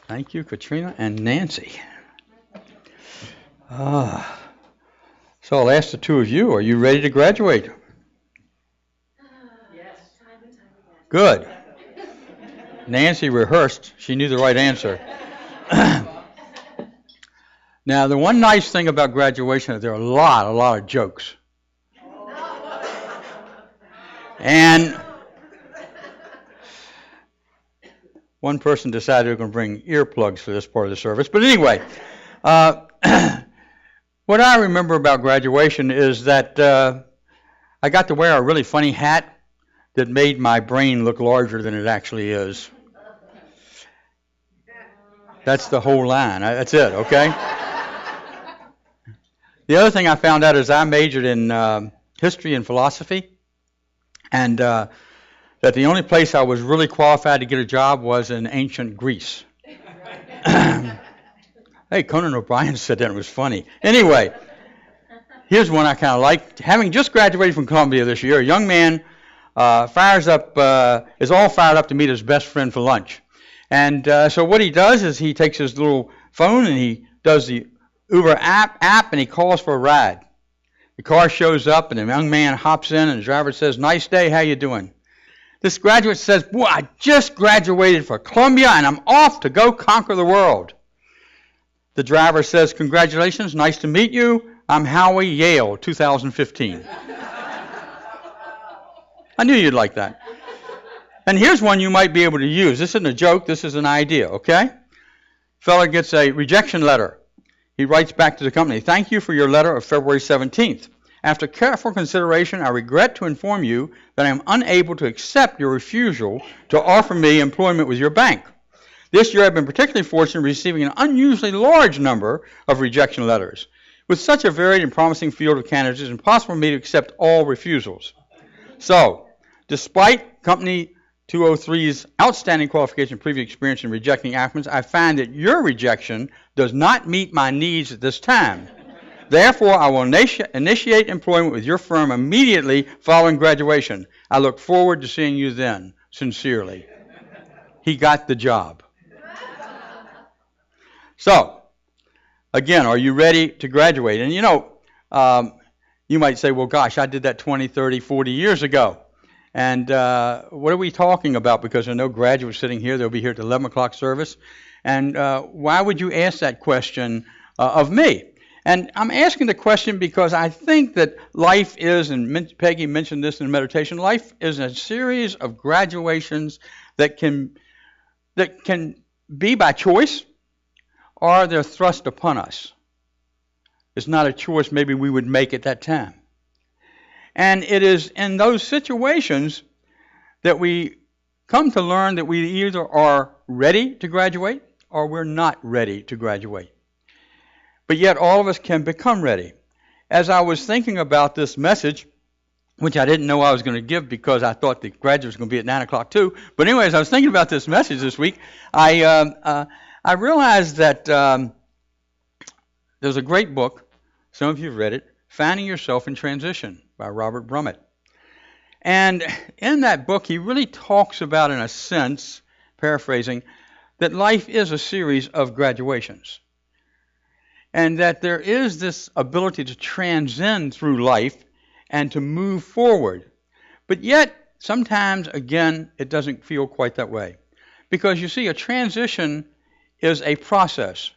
Thank you, Katrina and Nancy. Ah, so I'll ask the two of you, are you ready to graduate? Yes. Good. Nancy rehearsed. She knew the right answer. Now, the one nice thing about graduation is there are a lot of jokes. And one person decided they were going to bring earplugs for this part of the service. But anyway, what I remember about graduation is that I got to wear a really funny hat that made my brain look larger than it actually is. That's the whole line. That's it, okay? The other thing I found out is I majored in history and philosophy, and that the only place I was really qualified to get a job was in ancient Greece. Hey, Conan O'Brien said that, and it was funny. Anyway, here's one I kind of like. Having just graduated from Columbia this year, a young man is all fired up to meet his best friend for lunch. And so what he does is he takes his little phone and he does the Uber app and he calls for a ride. The car shows up and the young man hops in and the driver says, "Nice day, how you doing?" This graduate says, "Boy, I just graduated from Columbia and I'm off to go conquer the world." The driver says, "Congratulations, nice to meet you. I'm Howie, Yale, 2015. I knew you'd like that. And here's one you might be able to use. This isn't a joke, this is an idea, okay? Fella gets a rejection letter. He writes back to the company, "Thank you for your letter of February 17th. After careful consideration, I regret to inform you that I am unable to accept your refusal to offer me employment with your bank. This year I've been particularly fortunate in receiving an unusually large number of rejection letters. With such a varied and promising field of candidates, it's impossible for me to accept all refusals. So, despite Company 203's outstanding qualification and previous experience in rejecting applicants, I find that your rejection does not meet my needs at this time. Therefore, I will initiate employment with your firm immediately following graduation. I look forward to seeing you then. Sincerely." He got the job. So, again, are you ready to graduate? And you might say, well, gosh, I did that 20, 30, 40 years ago. And what are we talking about? Because there are no graduates sitting here. They'll be here at the 11 o'clock service. And why would you ask that question of me? And I'm asking the question because I think that life is, and Peggy mentioned this in meditation, life is a series of graduations that can be by choice or they're thrust upon us. It's not a choice maybe we would make at that time. And it is in those situations that we come to learn that we either are ready to graduate or we're not ready to graduate. But yet all of us can become ready. As I was thinking about this message, which I didn't know I was going to give because I thought the graduate was going to be at 9 o'clock too. But anyways, I was thinking about this message this week. I realized that there's a great book, some of you have read it, Finding Yourself in Transition by Robert Brummett. And in that book, he really talks about, in a sense, paraphrasing, that life is a series of graduations. And that there is this ability to transcend through life and to move forward. But yet, sometimes, again, it doesn't feel quite that way. Because you see, a transition is a process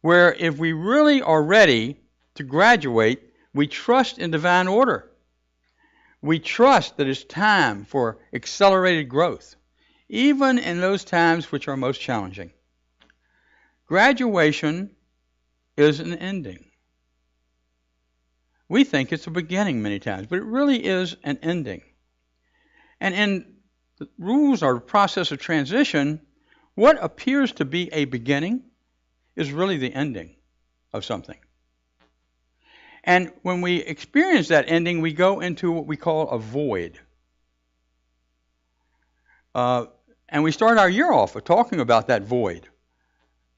where if we really are ready to graduate, we trust in divine order. We trust that it's time for accelerated growth, even in those times which are most challenging. Graduation is an ending. We think it's a beginning many times, but it really is an ending. And in the rules or process of transition, what appears to be a beginning is really the ending of something. And when we experience that ending, we go into what we call a void. And we start our year off with talking about that void.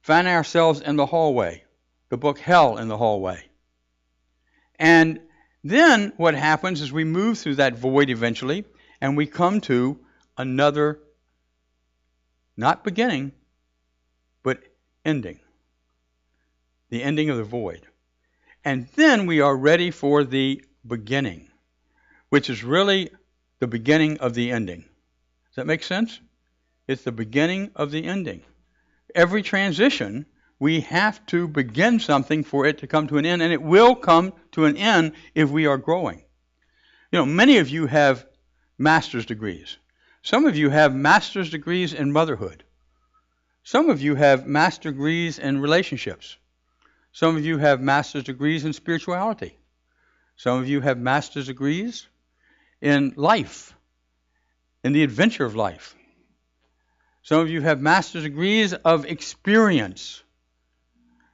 Find ourselves in the hallway, the book Hell in the Hallway. And then what happens is we move through that void eventually, and we come to another, not beginning, but ending. The ending of the void. And then we are ready for the beginning, which is really the beginning of the ending. Does that make sense? It's the beginning of the ending. Every transition, we have to begin something for it to come to an end, and it will come to an end if we are growing. You know, many of you have master's degrees. Some of you have master's degrees in motherhood. Some of you have master's degrees in relationships. Some of you have master's degrees in spirituality. Some of you have master's degrees in life, in the adventure of life. Some of you have master's degrees of experience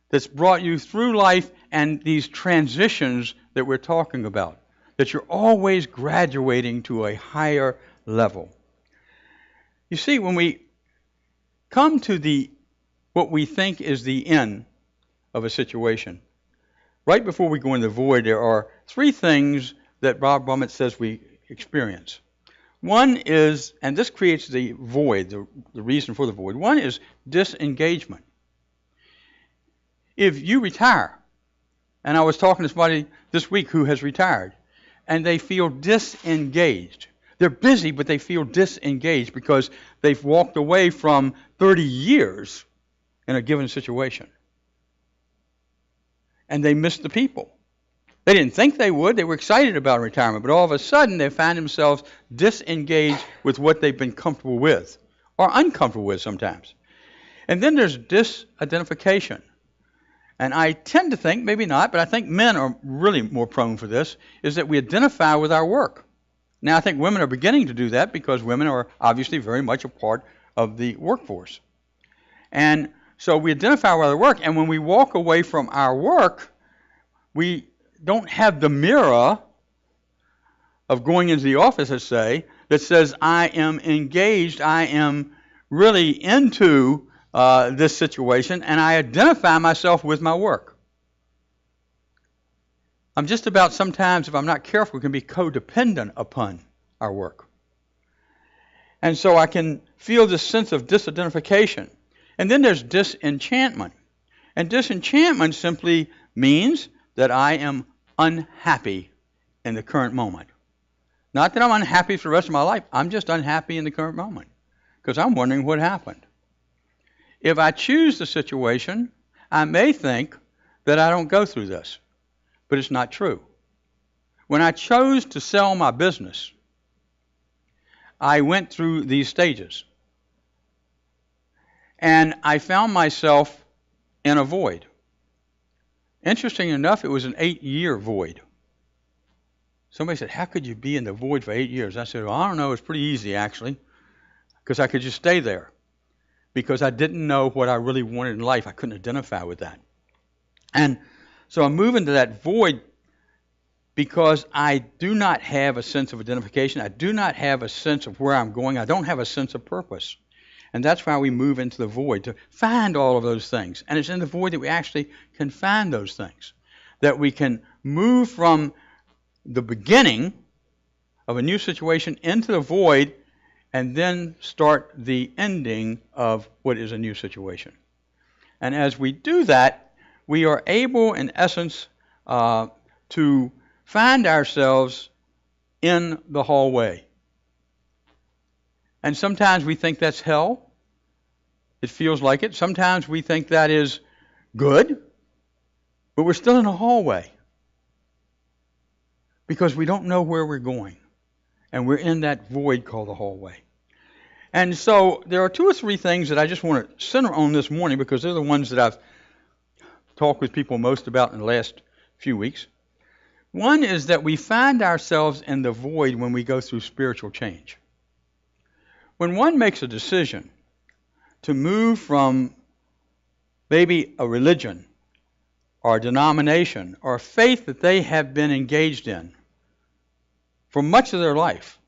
that's brought you through life and these transitions that we're talking about, that you're always graduating to a higher level. You see, when we come to what we think is the end of a situation, right before we go into the void, there are three things that Bob Brummett says we experience. One is, and this creates the void, the reason for the void. One is disengagement. If you retire, and I was talking to somebody this week who has retired, and they feel disengaged. They're busy, but they feel disengaged because they've walked away from 30 years in a given situation. And they miss the people. They didn't think they would. They were excited about retirement. But all of a sudden, they find themselves disengaged with what they've been comfortable with, or uncomfortable with sometimes. And then there's disidentification. And I tend to think, maybe not, but I think men are really more prone for this, is that we identify with our work. Now, I think women are beginning to do that because women are obviously very much a part of the workforce. And so we identify with our work, and when we walk away from our work, we don't have the mirror of going into the office, let's say, that says, I am engaged, I am really into this situation, and I identify myself with my work. I'm just about sometimes, if I'm not careful, can be codependent upon our work. And so I can feel this sense of disidentification. And then there's disenchantment. And disenchantment simply means that I am unhappy in the current moment. Not that I'm unhappy for the rest of my life. I'm just unhappy in the current moment because I'm wondering what happened. If I choose the situation, I may think that I don't go through this, but it's not true. When I chose to sell my business, I went through these stages, and I found myself in a void. Interesting enough, it was an 8-year void. Somebody said, how could you be in the void for 8 years? I said, well, I don't know. It's pretty easy, actually, because I could just stay there because I didn't know what I really wanted in life. I couldn't identify with that. And so I move into that void because I do not have a sense of identification. I do not have a sense of where I'm going. I don't have a sense of purpose. And that's why we move into the void, to find all of those things. And it's in the void that we actually can find those things, that we can move from the beginning of a new situation into the void and then start the ending of what is a new situation. And as we do that, we are able, in essence, to find ourselves in the hallway. And sometimes we think that's hell. It feels like it. Sometimes we think that is good, but we're still in a hallway because we don't know where we're going. And we're in that void called the hallway. And so there are 2 or 3 things that I just want to center on this morning because they're the ones that I've talked with people most about in the last few weeks. One is that we find ourselves in the void when we go through spiritual change. When one makes a decision to move from maybe a religion or a denomination or a faith that they have been engaged in for much of their life,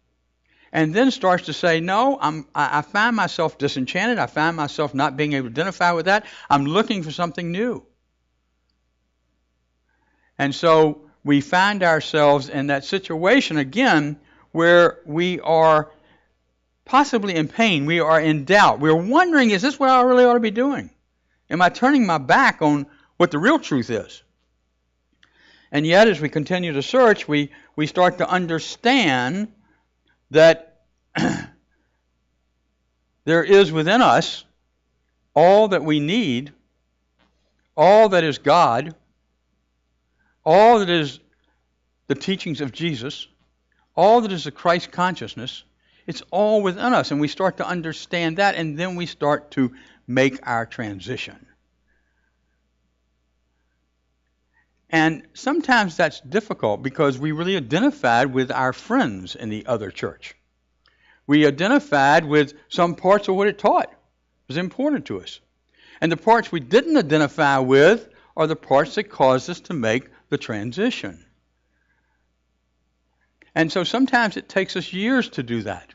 and then starts to say, no, I find myself disenchanted, I find myself not being able to identify with that, I'm looking for something new. And so we find ourselves in that situation again where we are possibly in pain, we are in doubt, we're wondering, is this what I really ought to be doing? Am I turning my back on what the real truth is? And yet, as we continue to search, we start to understand that there is within us all that we need, all that is God, all that is the teachings of Jesus, all that is the Christ consciousness. It's all within us, and we start to understand that, and then we start to make our transition. And sometimes that's difficult because we really identified with our friends in the other church. We identified with some parts of what it taught. It was important to us. And the parts we didn't identify with are the parts that caused us to make the transition. And so sometimes it takes us years to do that.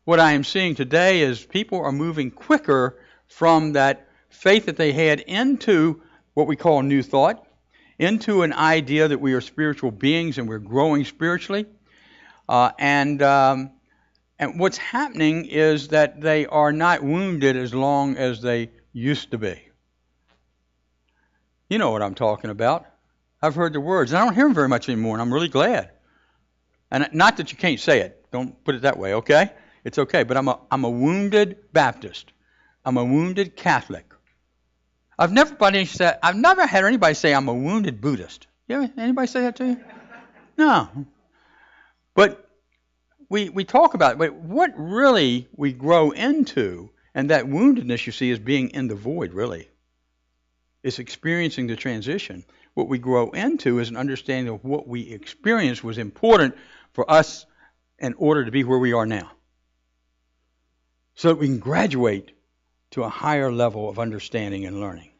What I am seeing today is people are moving quicker from that faith that they had into what we call new thought, into an idea that we are spiritual beings and we're growing spiritually. And what's happening is that they are not wounded as long as they used to be. You know what I'm talking about. I've heard the words, and I don't hear them very much anymore, and I'm really glad. And not that you can't say it. Don't put it that way, okay? It's okay, but I'm a wounded Baptist. I'm a wounded Catholic. I've never had anybody say I'm a wounded Buddhist. Anybody say that to you? No. But we talk about it, but what really we grow into, and that woundedness you see is being in the void, really. It's experiencing the transition. What we grow into is an understanding of what we experienced was important for us in order to be where we are now. So that we can graduate to a higher level of understanding and learning.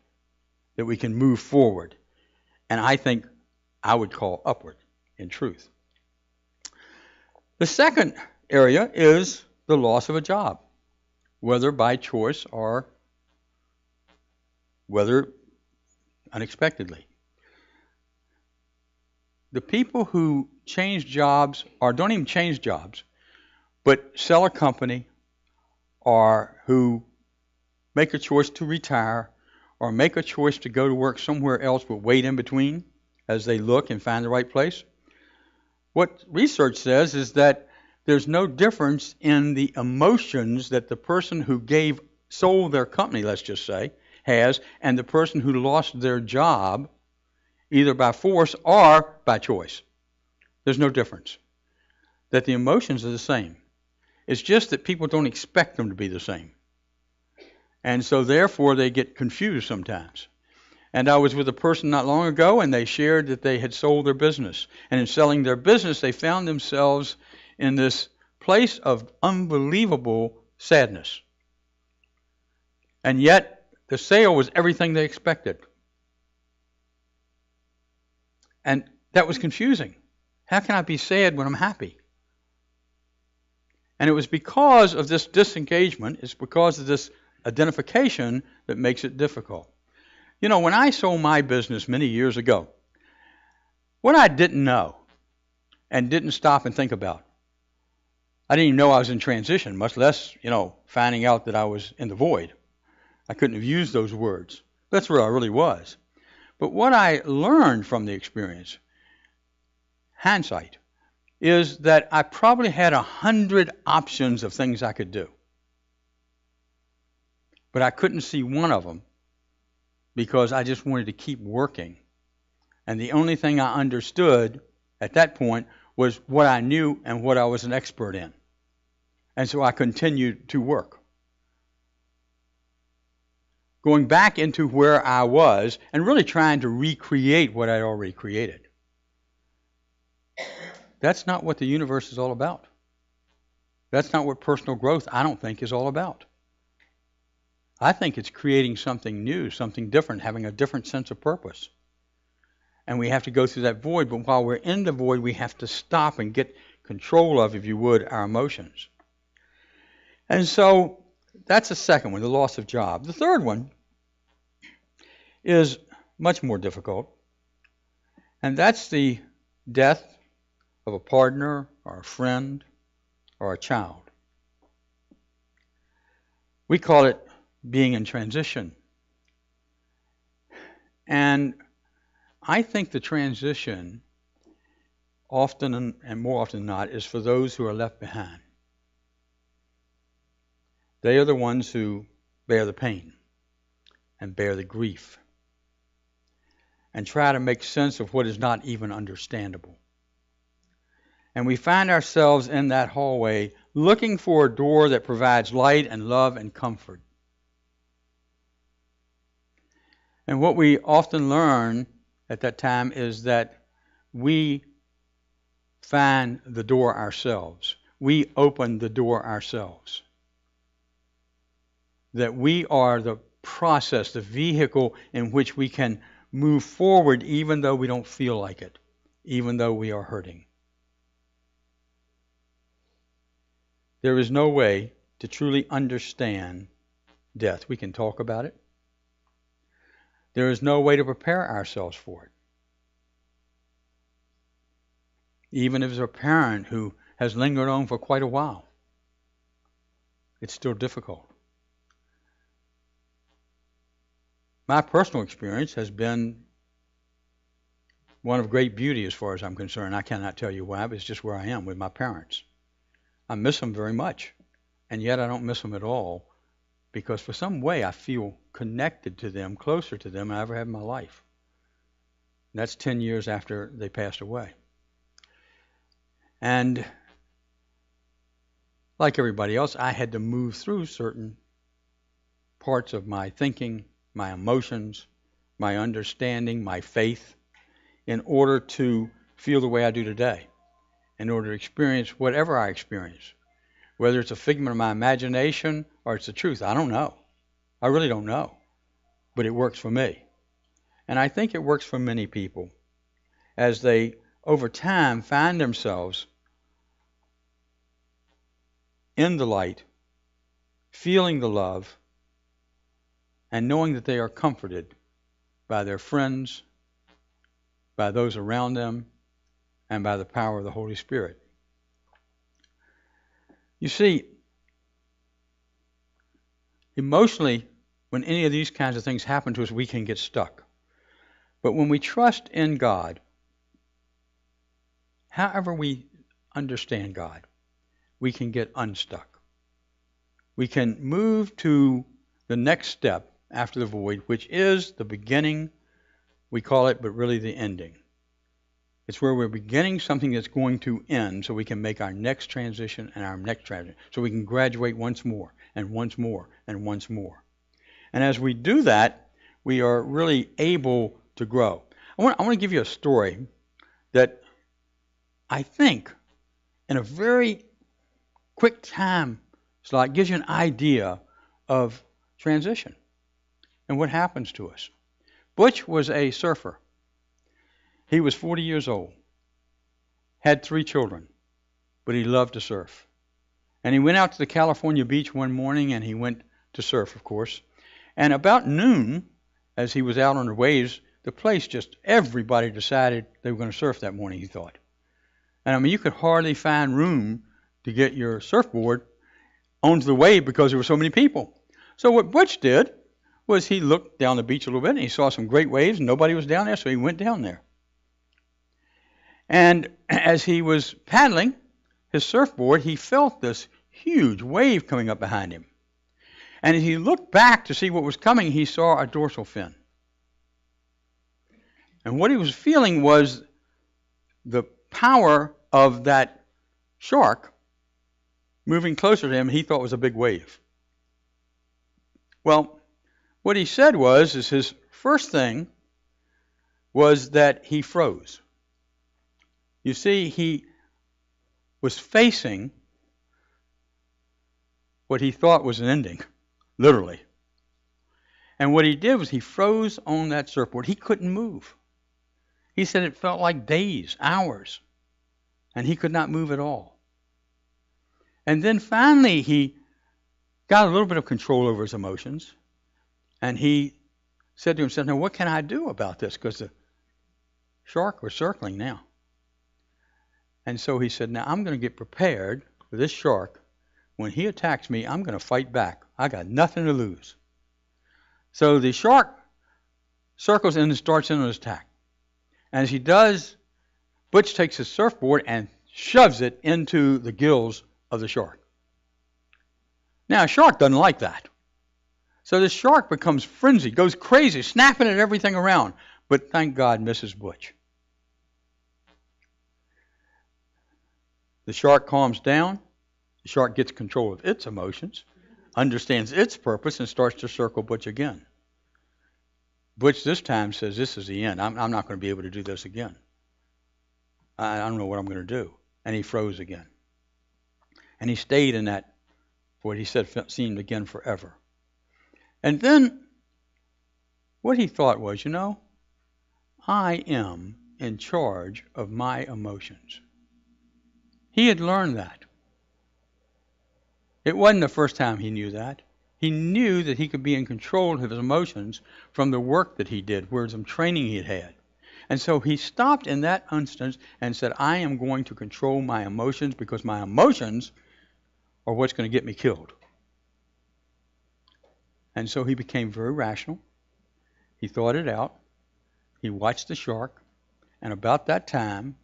That we can move forward. And I think I would call upward in truth. The second area is the loss of a job, whether by choice or whether unexpectedly. The people who change jobs, or don't even change jobs, but sell a company, or who make a choice to retire, or make a choice to go to work somewhere else but wait in between as they look and find the right place. What research says is that there's no difference in the emotions that the person who sold their company, let's just say, has, and the person who lost their job, either by force or by choice. There's no difference. That the emotions are the same. It's just that people don't expect them to be the same. And so therefore they get confused sometimes. And I was with a person not long ago, and they shared that they had sold their business. And in selling their business, they found themselves in this place of unbelievable sadness. And yet, the sale was everything they expected. And that was confusing. How can I be sad when I'm happy? And it was because of this disengagement, it's because of this identification that makes it difficult. You know, when I sold my business many years ago, what I didn't know and didn't stop and think about, I didn't even know I was in transition, much less, finding out that I was in the void. I couldn't have used those words. That's where I really was. But what I learned from the experience, hindsight, is that I probably had 100 options of things I could do. But I couldn't see one of them because I just wanted to keep working. And the only thing I understood at that point was what I knew and what I was an expert in. And so I continued to work. Going back into where I was and really trying to recreate what I'd already created. That's not what the universe is all about. That's not what personal growth, I don't think, is all about. I think it's creating something new, something different, having a different sense of purpose. And we have to go through that void, but while we're in the void, we have to stop and get control of, if you would, our emotions. And so that's the second one, the loss of job. The third one is much more difficult, and that's the death of a partner or a friend or a child. We call it being in transition And I think the transition, often and more often than not, is for those who are left behind. They are the ones who bear the pain and bear the grief and try to make sense of what is not even understandable. And we find ourselves in that hallway looking for a door that provides light and love and comfort. And what we often learn at that time is that we find the door ourselves. We open the door ourselves. That we are the process, the vehicle in which we can move forward even though we don't feel like it, even though we are hurting. There is no way to truly understand death. We can talk about it. There is no way to prepare ourselves for it. Even if it's a parent who has lingered on for quite a while, it's still difficult. My personal experience has been one of great beauty as far as I'm concerned. I cannot tell you why, but it's just where I am with my parents. I miss them very much, and yet I don't miss them at all because for some way I feel connected to them, closer to them than I ever have in my life. And that's 10 years after they passed away. And like everybody else, I had to move through certain parts of my thinking, my emotions, my understanding, my faith, in order to feel the way I do today, in order to experience whatever I experience, whether it's a figment of my imagination or it's the truth. I don't know. I really don't know. But it works for me. And I think it works for many people as they, over time, find themselves in the light, feeling the love, and knowing that they are comforted by their friends, by those around them, and by the power of the Holy Spirit. You see, emotionally, when any of these kinds of things happen to us, we can get stuck. But when we trust in God, however we understand God, we can get unstuck. We can move to the next step after the void, which is the beginning, we call it, but really the ending. It's where we're beginning something that's going to end so we can make our next transition and our next transition. So we can graduate once more and once more and once more. And as we do that, we are really able to grow. I want to give you a story that I think in a very quick time slot gives you an idea of transition and what happens to us. Butch was a surfer. He was 40 years old, had 3 children, but he loved to surf. And he went out to the California beach one morning and he went to surf, of course. And about noon, as he was out on the waves, the place just, everybody decided they were going to surf that morning, he thought. And I mean, you could hardly find room to get your surfboard onto the wave because there were so many people. So what Butch did was he looked down the beach a little bit and he saw some great waves and nobody was down there, so he went down there. And as he was paddling his surfboard, he felt this huge wave coming up behind him. And as he looked back to see what was coming, he saw a dorsal fin. And what he was feeling was the power of that shark moving closer to him. He thought was a big wave. Well, what he said was his first thing was that he froze. You see, he was facing what he thought was an ending, literally. And what he did was he froze on that surfboard. He couldn't move. He said it felt like days, hours, and he could not move at all. And then finally he got a little bit of control over his emotions, and he said to himself, now what can I do about this? Because the shark was circling now. And so he said, now I'm going to get prepared for this shark. When he attacks me, I'm going to fight back. I got nothing to lose. So the shark circles and starts in on his attack. And as he does, Butch takes his surfboard and shoves it into the gills of the shark. Now, a shark doesn't like that. So the shark becomes frenzied, goes crazy, snapping at everything around. But thank God, misses Butch. The shark calms down. The shark gets control of its emotions, understands its purpose, and starts to circle Butch again. Butch this time says, this is the end. I'm not going to be able to do this again. I don't know what I'm going to do. And he froze again. And he stayed in that, what he said seemed again forever. And then what he thought was, I am in charge of my emotions. He had learned that. It wasn't the first time he knew that. He knew that he could be in control of his emotions from the work that he did, where some training he had had. And so he stopped in that instance and said, I am going to control my emotions because my emotions are what's going to get me killed. And so he became very rational. He thought it out. He watched the shark. And about that time,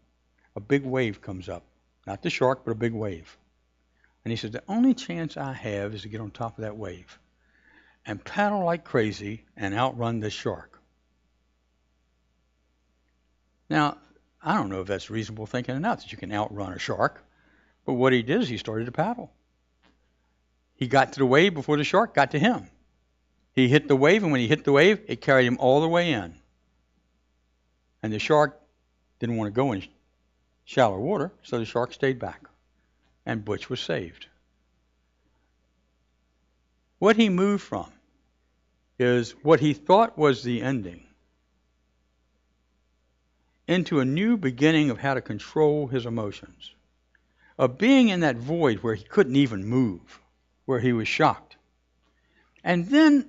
a big wave comes up. Not the shark, but a big wave. And he said, the only chance I have is to get on top of that wave and paddle like crazy and outrun this shark. Now, I don't know if that's reasonable thinking or not, that you can outrun a shark. But what he did is he started to paddle. He got to the wave before the shark got to him. He hit the wave, and when he hit the wave, it carried him all the way in. And the shark didn't want to go in shallow water, so the shark stayed back. And Butch was saved. What he moved from is what he thought was the ending into a new beginning of how to control his emotions, of being in that void where he couldn't even move, where he was shocked, and then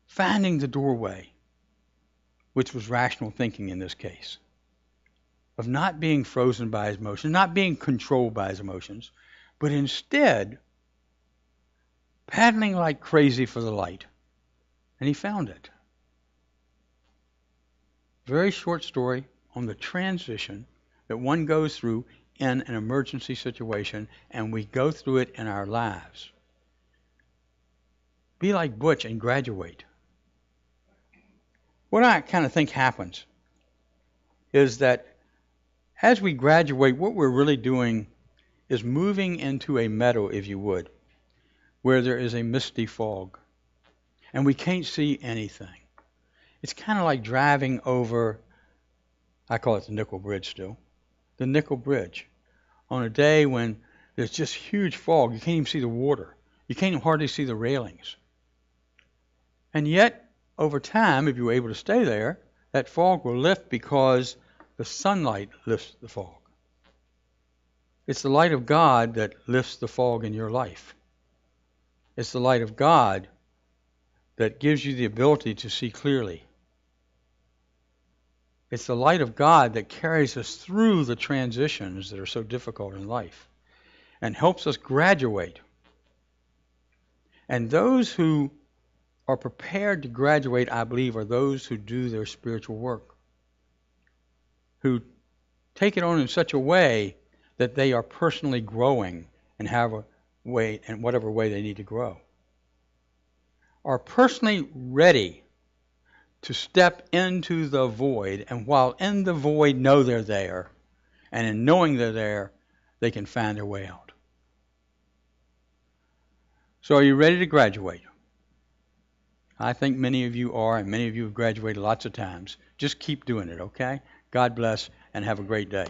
finding the doorway, which was rational thinking in this case, of not being frozen by his emotions, not being controlled by his emotions, but instead paddling like crazy for the light. And he found it. Very short story on the transition that one goes through in an emergency situation, and we go through it in our lives. Be like Butch and graduate. What I kind of think happens is that as we graduate, what we're really doing is moving into a meadow, if you would, where there is a misty fog, and we can't see anything. It's kind of like driving over, I call it the Nickel Bridge still, the Nickel Bridge, on a day when there's just huge fog. You can't even see the water. You can't even hardly see the railings. And yet, over time, if you were able to stay there, that fog will lift because the sunlight lifts the fog. It's the light of God that lifts the fog in your life. It's the light of God that gives you the ability to see clearly. It's the light of God that carries us through the transitions that are so difficult in life and helps us graduate. And those who are prepared to graduate, I believe, are those who do their spiritual work, who take it on in such a way that they are personally growing and have a way, in whatever way they need to grow, are personally ready to step into the void, and while in the void know they're there, and in knowing they're there, they can find their way out. So are you ready to graduate? I think many of you are, and many of you have graduated lots of times. Just keep doing it, okay? God bless, and have a great day.